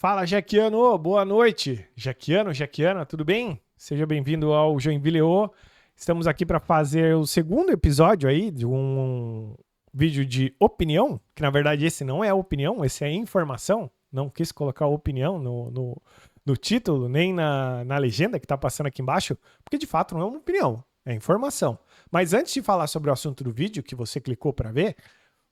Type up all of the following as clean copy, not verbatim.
Fala, Jaquiano, boa noite. Jaquiana, tudo bem? Seja bem-vindo ao Joinville O. Estamos aqui para fazer o segundo episódio aí de um vídeo de opinião, que na verdade esse não é opinião, esse é informação. Não quis colocar opinião no título, nem na legenda que está passando aqui embaixo, porque de fato não é uma opinião, é informação. Mas antes de falar sobre o assunto do vídeo que você clicou para ver,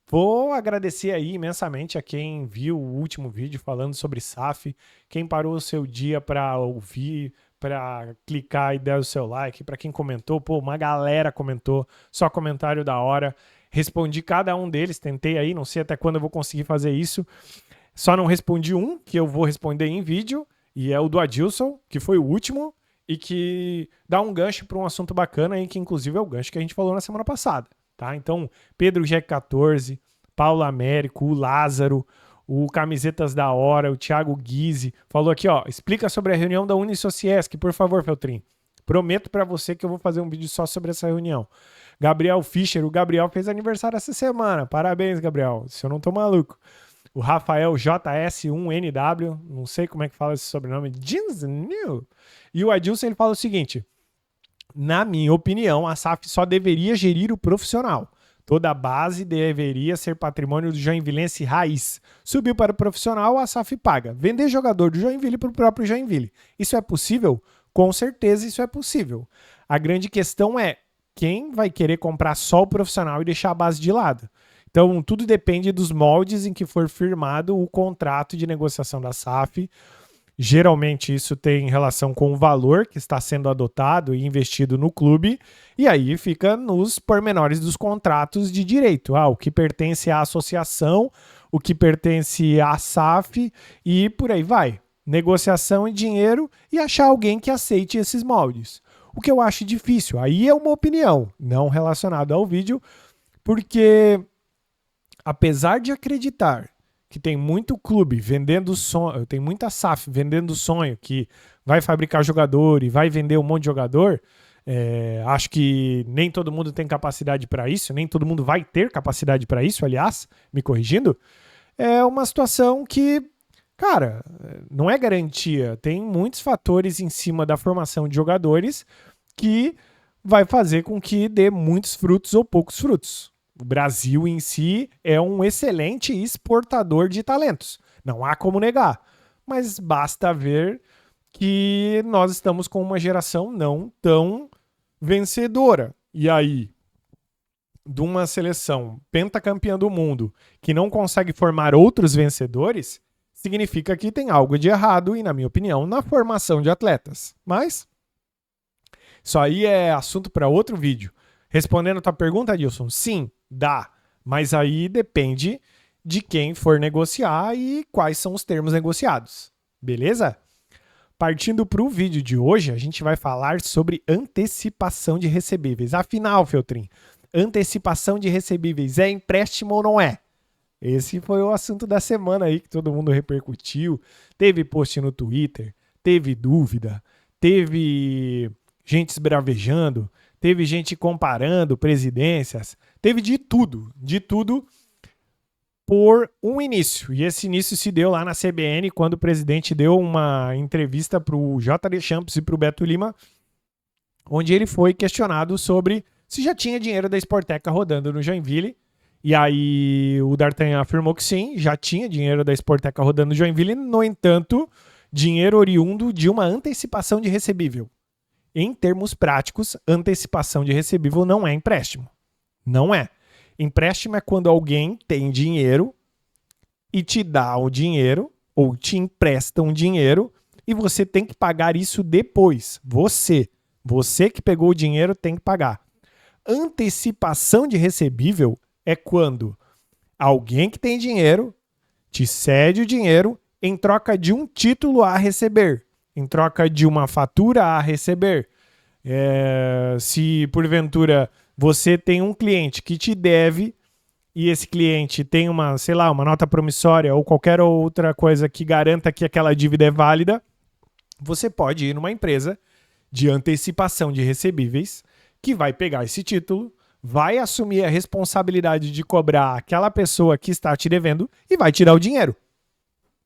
vou agradecer aí imensamente a quem viu o último vídeo falando sobre SAF, quem parou o seu dia para ouvir, para clicar e dar o seu like, para quem comentou, uma galera comentou, só comentário da hora. Respondi cada um deles, tentei aí, não sei até quando eu vou conseguir fazer isso. Só não respondi um, que eu vou responder em vídeo, e é o do Adilson, que foi o último, e que dá um gancho para um assunto bacana aí, que inclusive é o gancho que a gente falou na semana passada. Tá? Então, Pedro G14, Paulo Américo, o Lázaro, o Camisetas da Hora, o Thiago Guise, falou aqui, ó, explica sobre a reunião da Unisociesc, por favor, Feltrin. Prometo para você que eu vou fazer um vídeo só sobre essa reunião. Gabriel Fischer, o Gabriel fez aniversário essa semana. Parabéns, Gabriel, se eu não tô maluco. O Rafael JS1NW, não sei como é que fala esse sobrenome, Jeans-New. E o Adilson, ele fala o seguinte: na minha opinião, a SAF só deveria gerir o profissional. Toda a base deveria ser patrimônio do Joinvilense raiz. Subiu para o profissional, a SAF paga. Vender jogador do Joinville para o próprio Joinville. Isso é possível? Com certeza isso é possível. A grande questão é quem vai querer comprar só o profissional e deixar a base de lado. Então, tudo depende dos moldes em que for firmado o contrato de negociação da SAF. Geralmente isso tem relação com o valor que está sendo adotado e investido no clube, e aí fica nos pormenores dos contratos de direito. O que pertence à associação, o que pertence à SAF e por aí vai. Negociação e dinheiro e achar alguém que aceite esses moldes. O que eu acho difícil, aí é uma opinião, não relacionada ao vídeo, porque apesar de acreditar que tem muito clube vendendo sonho, tem muita SAF vendendo sonho, que vai fabricar jogador e vai vender um monte de jogador, acho que nem todo mundo tem capacidade para isso, nem todo mundo vai ter capacidade para isso, aliás, me corrigindo, é uma situação que, cara, não é garantia, tem muitos fatores em cima da formação de jogadores que vai fazer com que dê muitos frutos ou poucos frutos. O Brasil em si é um excelente exportador de talentos. Não há como negar. Mas basta ver que nós estamos com uma geração não tão vencedora. E aí, de uma seleção pentacampeã do mundo que não consegue formar outros vencedores, significa que tem algo de errado e, na minha opinião, na formação de atletas. Mas isso aí é assunto para outro vídeo. Respondendo a tua pergunta, Adilson, sim, dá, mas aí depende de quem for negociar e quais são os termos negociados, beleza? Partindo para o vídeo de hoje, a gente vai falar sobre antecipação de recebíveis. Afinal, Feltrin, antecipação de recebíveis é empréstimo ou não é? Esse foi o assunto da semana aí que todo mundo repercutiu. Teve post no Twitter, teve dúvida, teve gente esbravejando, teve gente comparando presidências, teve de tudo por um início. E esse início se deu lá na CBN, quando o presidente deu uma entrevista para o J.D. Champs e para o Beto Lima, onde ele foi questionado sobre se já tinha dinheiro da Sporteca rodando no Joinville. E aí o D'Artagnan afirmou que sim, já tinha dinheiro da Sporteca rodando no Joinville, no entanto, dinheiro oriundo de uma antecipação de recebível. Em termos práticos, antecipação de recebível não é empréstimo. Não é. Empréstimo é quando alguém tem dinheiro e te dá o dinheiro ou te empresta um dinheiro e você tem que pagar isso depois. Você que pegou o dinheiro tem que pagar. Antecipação de recebível é quando alguém que tem dinheiro te cede o dinheiro em troca de um título a receber, em troca de uma fatura a receber. Se porventura você tem um cliente que te deve e esse cliente tem uma nota promissória ou qualquer outra coisa que garanta que aquela dívida é válida, você pode ir numa empresa de antecipação de recebíveis que vai pegar esse título, vai assumir a responsabilidade de cobrar aquela pessoa que está te devendo e vai tirar o dinheiro.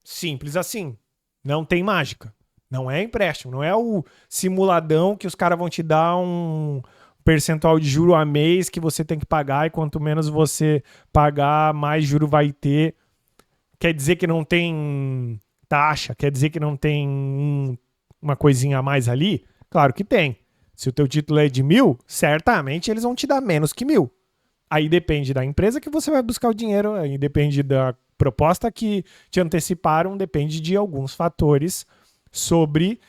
Simples assim. Não tem mágica. Não é empréstimo. Não é o simuladão que os caras vão te dar um percentual de juro a mês que você tem que pagar e quanto menos você pagar, mais juro vai ter. Quer dizer que não tem taxa? Quer dizer que não tem uma coisinha a mais ali? Claro que tem. Se o teu título é de 1.000, certamente eles vão te dar menos que 1.000. Aí depende da empresa que você vai buscar o dinheiro, aí depende da proposta que te anteciparam, depende de alguns fatores sobre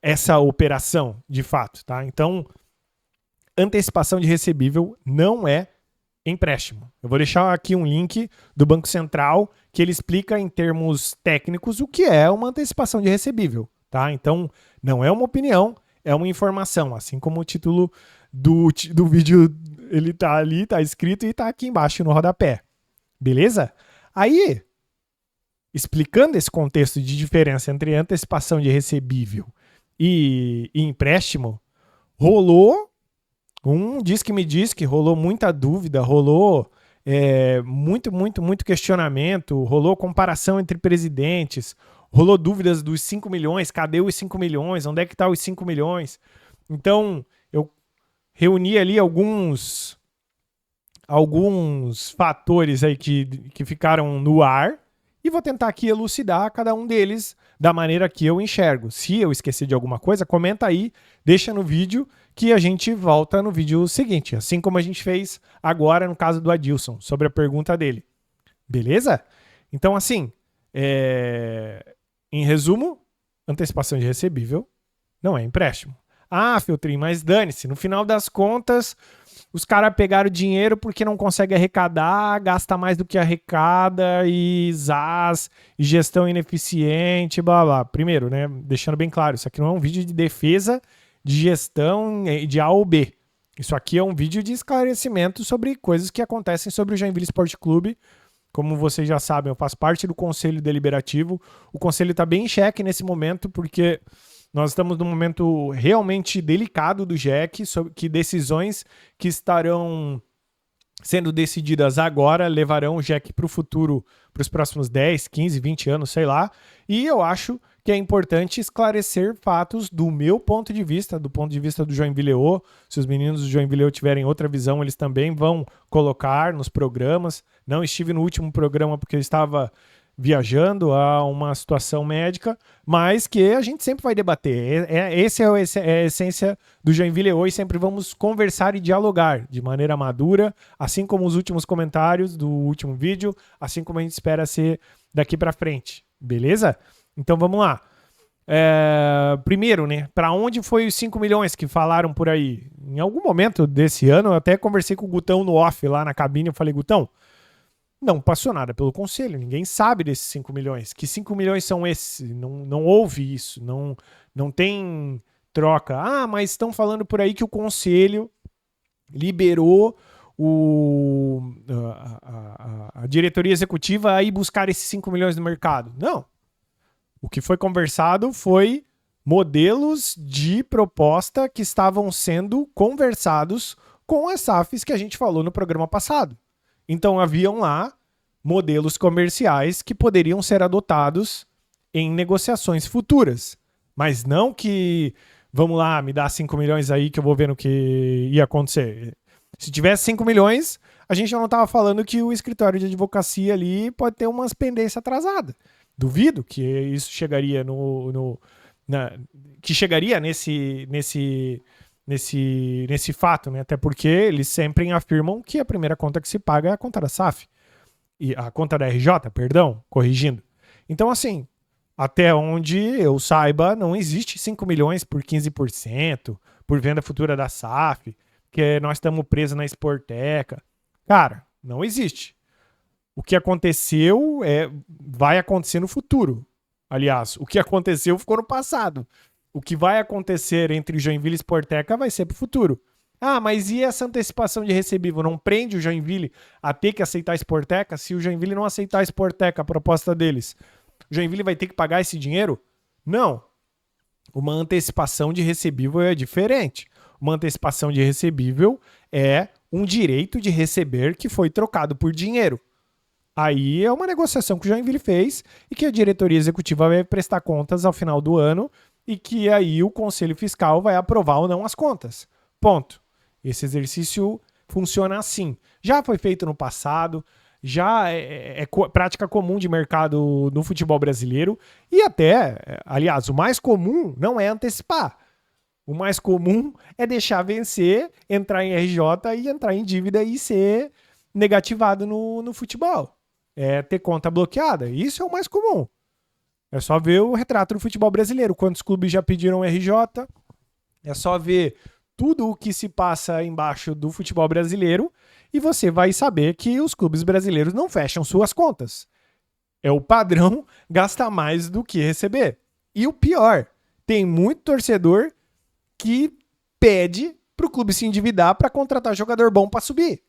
essa operação, de fato, tá? Então, antecipação de recebível não é empréstimo. Eu vou deixar aqui um link do Banco Central que ele explica em termos técnicos o que é uma antecipação de recebível, tá? Então, não é uma opinião, é uma informação, assim como o título do vídeo, ele tá ali, tá escrito e tá aqui embaixo no rodapé. Beleza? Aí, explicando esse contexto de diferença entre antecipação de recebível e empréstimo, rolou diz que rolou muita dúvida, rolou muito questionamento, rolou comparação entre presidentes, rolou dúvidas dos 5 milhões, cadê os 5 milhões, onde é que tá os 5 milhões? Então, eu reuni ali alguns fatores aí que ficaram no ar e vou tentar aqui elucidar cada um deles da maneira que eu enxergo. Se eu esquecer de alguma coisa, comenta aí, deixa no vídeo que a gente volta no vídeo seguinte, assim como a gente fez agora no caso do Adilson, sobre a pergunta dele. Beleza? Então, assim, em resumo, antecipação de recebível não é empréstimo. Ah, Feltrin, mas dane-se, no final das contas, os caras pegaram dinheiro porque não conseguem arrecadar, gasta mais do que arrecada e zaz, e gestão ineficiente, blá blá. Primeiro, né, deixando bem claro, isso aqui não é um vídeo de defesa de gestão de A ou B. Isso aqui é um vídeo de esclarecimento sobre coisas que acontecem sobre o Joinville Esporte Clube. Como vocês já sabem, eu faço parte do Conselho Deliberativo. O Conselho está bem em xeque nesse momento, porque nós estamos num momento realmente delicado do JEC, que decisões que estarão sendo decididas agora levarão o JEC para o futuro, para os próximos 10, 15, 20 anos, sei lá. E eu acho que é importante esclarecer fatos do meu ponto de vista, do ponto de vista do Joinville O. Se os meninos do Joinville O tiverem outra visão, eles também vão colocar nos programas. Não estive no último programa porque eu estava viajando a uma situação médica, mas que a gente sempre vai debater. Essa é a essência do Joinville O e sempre vamos conversar e dialogar de maneira madura, assim como os últimos comentários do último vídeo, assim como a gente espera ser daqui para frente. Beleza? Então vamos lá. Primeiro, né? Para onde foi os 5 milhões que falaram por aí? Em algum momento desse ano, eu até conversei com o Gutão no off lá na cabine. Eu falei, Gutão, não passou nada pelo conselho, ninguém sabe desses 5 milhões. Que 5 milhões são esses? Não houve isso, não tem troca. Ah, mas estão falando por aí que o conselho liberou a diretoria executiva a ir buscar esses 5 milhões no mercado. Não. O que foi conversado foi modelos de proposta que estavam sendo conversados com as SAFs que a gente falou no programa passado. Então haviam lá modelos comerciais que poderiam ser adotados em negociações futuras. Mas não que, vamos lá, me dá 5 milhões aí que eu vou ver no que ia acontecer. Se tivesse 5 milhões, a gente não estava falando que o escritório de advocacia ali pode ter umas pendências atrasadas. Duvido que isso chegaria que chegaria nesse fato, né? Até porque eles sempre afirmam que a primeira conta que se paga é a conta da SAF. E a conta da RJ, perdão, corrigindo. Então, assim, até onde eu saiba, não existe 5 milhões por 15%, por venda futura da SAF, que nós estamos presos na Sporteca. Cara, não existe. O que aconteceu vai acontecer no futuro. Aliás, o que aconteceu ficou no passado. O que vai acontecer entre Joinville e Sporteca vai ser para o futuro. Ah, mas e essa antecipação de recebível? Não prende o Joinville a ter que aceitar a Sporteca? Se o Joinville não aceitar a Sporteca, a proposta deles, o Joinville vai ter que pagar esse dinheiro? Não. Uma antecipação de recebível é diferente. Uma antecipação de recebível é um direito de receber que foi trocado por dinheiro. Aí é uma negociação que o Joinville fez e que a diretoria executiva vai prestar contas ao final do ano e que aí o Conselho Fiscal vai aprovar ou não as contas. Ponto. Esse exercício funciona assim. Já foi feito no passado, já é prática comum de mercado no futebol brasileiro e até, aliás, o mais comum não é antecipar. O mais comum é deixar vencer, entrar em RJ e entrar em dívida e ser negativado no futebol. É ter conta bloqueada. Isso é o mais comum. É só ver o retrato do futebol brasileiro. Quantos clubes já pediram RJ? É só ver tudo o que se passa embaixo do futebol brasileiro e você vai saber que os clubes brasileiros não fecham suas contas. É o padrão gastar mais do que receber. E o pior, tem muito torcedor que pede para o clube se endividar para contratar jogador bom para subir.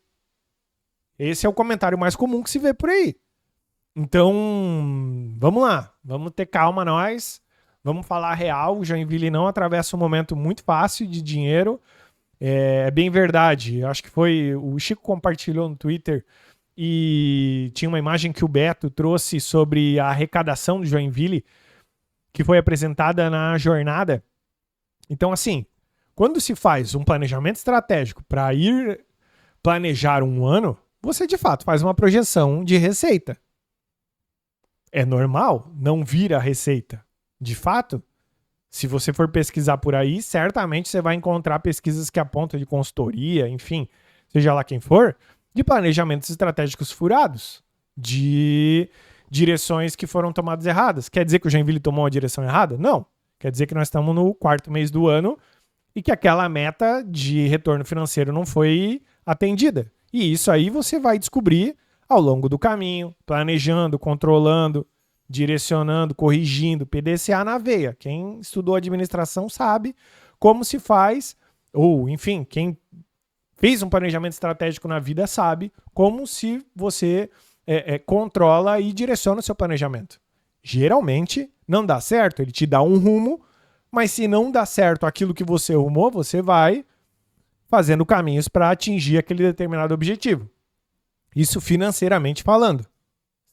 Esse é o comentário mais comum que se vê por aí. Então, vamos lá. Vamos ter calma nós. Vamos falar real. O Joinville não atravessa um momento muito fácil de dinheiro. É bem verdade. Acho que foi o Chico compartilhou no Twitter e tinha uma imagem que o Beto trouxe sobre a arrecadação do Joinville que foi apresentada na jornada. Então, assim, quando se faz um planejamento estratégico para ir planejar um ano, você de fato faz uma projeção de receita. É normal não vir a receita. De fato, se você for pesquisar por aí, certamente você vai encontrar pesquisas que apontam de consultoria, enfim, seja lá quem for, de planejamentos estratégicos furados, de direções que foram tomadas erradas. Quer dizer que o Joinville tomou a direção errada? Não. Quer dizer que nós estamos no 4º mês do ano e que aquela meta de retorno financeiro não foi atendida. E isso aí você vai descobrir ao longo do caminho, planejando, controlando, direcionando, corrigindo, PDCA na veia. Quem estudou administração sabe como se faz, ou enfim, quem fez um planejamento estratégico na vida sabe como se você controla e direciona o seu planejamento. Geralmente não dá certo, ele te dá um rumo, mas se não dá certo aquilo que você rumou, você vai fazendo caminhos para atingir aquele determinado objetivo. Isso financeiramente falando,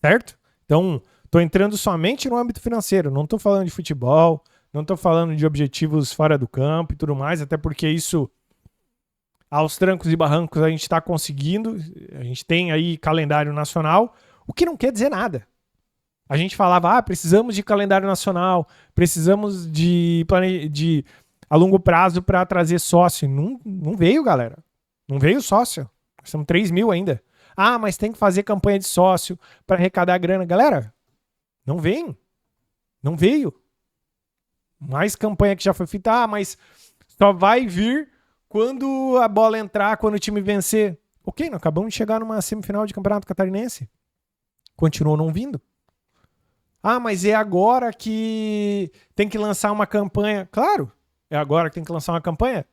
certo? Então, estou entrando somente no âmbito financeiro, não estou falando de futebol, não estou falando de objetivos fora do campo e tudo mais, até porque isso, aos trancos e barrancos, a gente está conseguindo, a gente tem aí calendário nacional, o que não quer dizer nada. A gente falava, precisamos de calendário nacional, precisamos de a longo prazo para trazer sócio. Não veio, galera. Não veio sócio. Nós temos 3 mil ainda. Mas tem que fazer campanha de sócio para arrecadar grana. Galera, não vem. Não veio. Mais campanha que já foi feita. Mas só vai vir quando a bola entrar, quando o time vencer. Ok, nós acabamos de chegar numa semifinal de campeonato catarinense. Continuou não vindo. Mas é agora que tem que lançar uma campanha. Claro, é agora que tem que lançar uma campanha.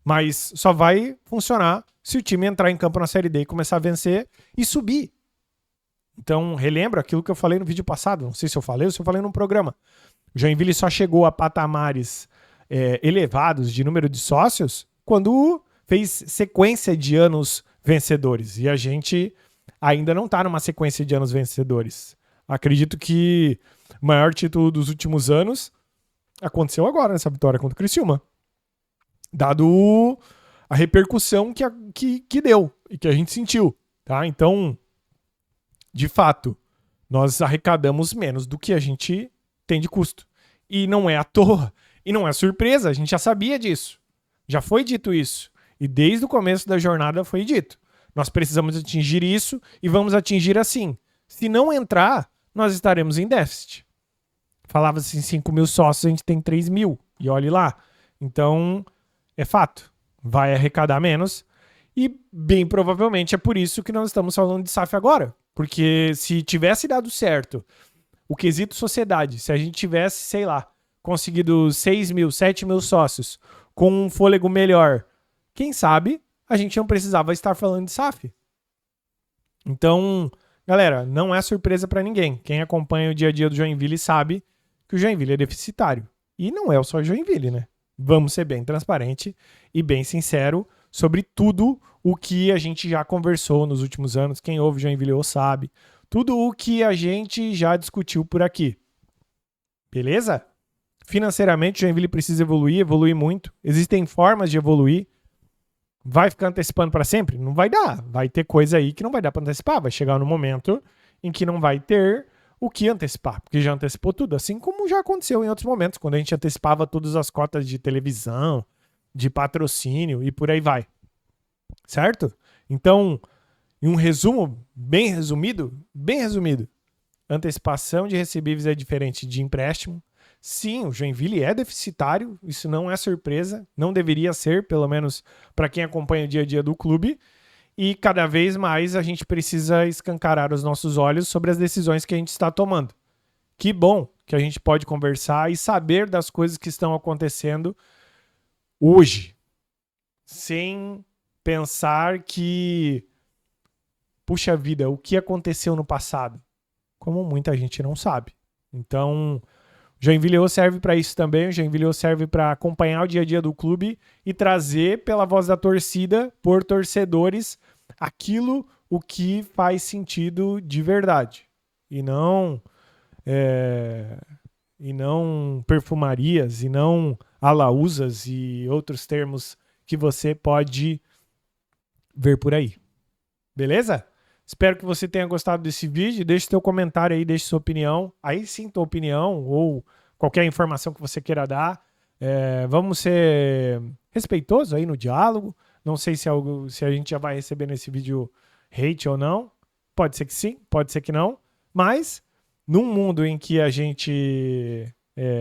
Mas só vai funcionar se o time entrar em campo na Série D e começar a vencer e subir. Então, relembra aquilo que eu falei no vídeo passado. Não sei se eu falei ou se eu falei num programa. O Joinville só chegou a patamares elevados de número de sócios quando fez sequência de anos vencedores. E a gente ainda não está numa sequência de anos vencedores. Acredito que o maior título dos últimos anos aconteceu agora nessa vitória contra o Criciúma. Dado a repercussão que deu e que a gente sentiu. Tá? Então, de fato, nós arrecadamos menos do que a gente tem de custo. E não é à toa. E não é surpresa. A gente já sabia disso. Já foi dito isso. E desde o começo da jornada foi dito. Nós precisamos atingir isso e vamos atingir assim. Se não entrar, nós estaremos em déficit. Falava-se em 5 mil sócios, a gente tem 3 mil. E olhe lá. Então, é fato. Vai arrecadar menos. E, bem provavelmente, é por isso que nós estamos falando de SAF agora. Porque se tivesse dado certo o quesito sociedade, se a gente tivesse, sei lá, conseguido 6 mil, 7 mil sócios com um fôlego melhor, quem sabe a gente não precisava estar falando de SAF. Então, galera, não é surpresa para ninguém. Quem acompanha o dia a dia do Joinville sabe que o Joinville é deficitário. E não é só o Joinville, né? Vamos ser bem transparente e bem sincero sobre tudo o que a gente já conversou nos últimos anos. Quem ouve Joinville sabe. Tudo o que a gente já discutiu por aqui. Beleza? Financeiramente, o Joinville precisa evoluir muito. Existem formas de evoluir. Vai ficar antecipando para sempre? Não vai dar. Vai ter coisa aí que não vai dar para antecipar. Vai chegar no momento em que não vai ter o que antecipar, porque já antecipou tudo. Assim como já aconteceu em outros momentos, quando a gente antecipava todas as cotas de televisão, de patrocínio e por aí vai. Certo? Então, em um resumo bem resumido, antecipação de recebíveis é diferente de empréstimo. Sim, o Joinville é deficitário, isso não é surpresa, não deveria ser, pelo menos para quem acompanha o dia a dia do clube, e cada vez mais a gente precisa escancarar os nossos olhos sobre as decisões que a gente está tomando. Que bom que a gente pode conversar e saber das coisas que estão acontecendo hoje, sem pensar que, puxa vida, o que aconteceu no passado? Como muita gente não sabe. Então, Joinville serve para isso também. O Joinville serve para acompanhar o dia a dia do clube e trazer pela voz da torcida, por torcedores, aquilo o que faz sentido de verdade. E não perfumarias, e não alaúsas e outros termos que você pode ver por aí. Beleza? Espero que você tenha gostado desse vídeo. Deixe seu comentário aí, deixe sua opinião. Aí sim, tua opinião ou qualquer informação que você queira dar. Vamos ser respeitosos aí no diálogo. Não sei se a gente já vai receber nesse vídeo hate ou não. Pode ser que sim, pode ser que não. Mas, num mundo em que a gente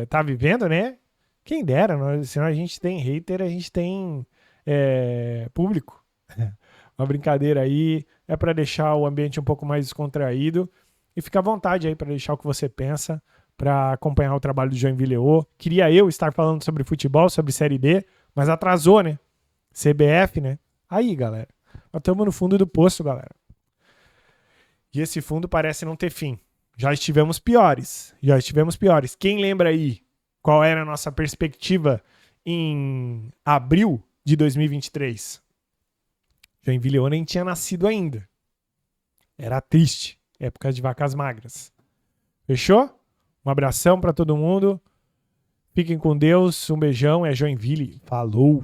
tá vivendo, né? Quem dera, senão a gente tem hater, a gente tem público. Uma brincadeira aí, é para deixar o ambiente um pouco mais descontraído e fica à vontade aí para deixar o que você pensa, para acompanhar o trabalho do Joinville. Queria eu estar falando sobre futebol, sobre Série D, mas atrasou, né? CBF, né? Aí, galera, nós estamos no fundo do poço, galera. E esse fundo parece não ter fim. Já estivemos piores. Quem lembra aí qual era a nossa perspectiva em abril de 2023? Joinville nem tinha nascido ainda. Era triste. Época de vacas magras. Fechou? Um abração para todo mundo. Fiquem com Deus. Um beijão. É Joinville. Falou!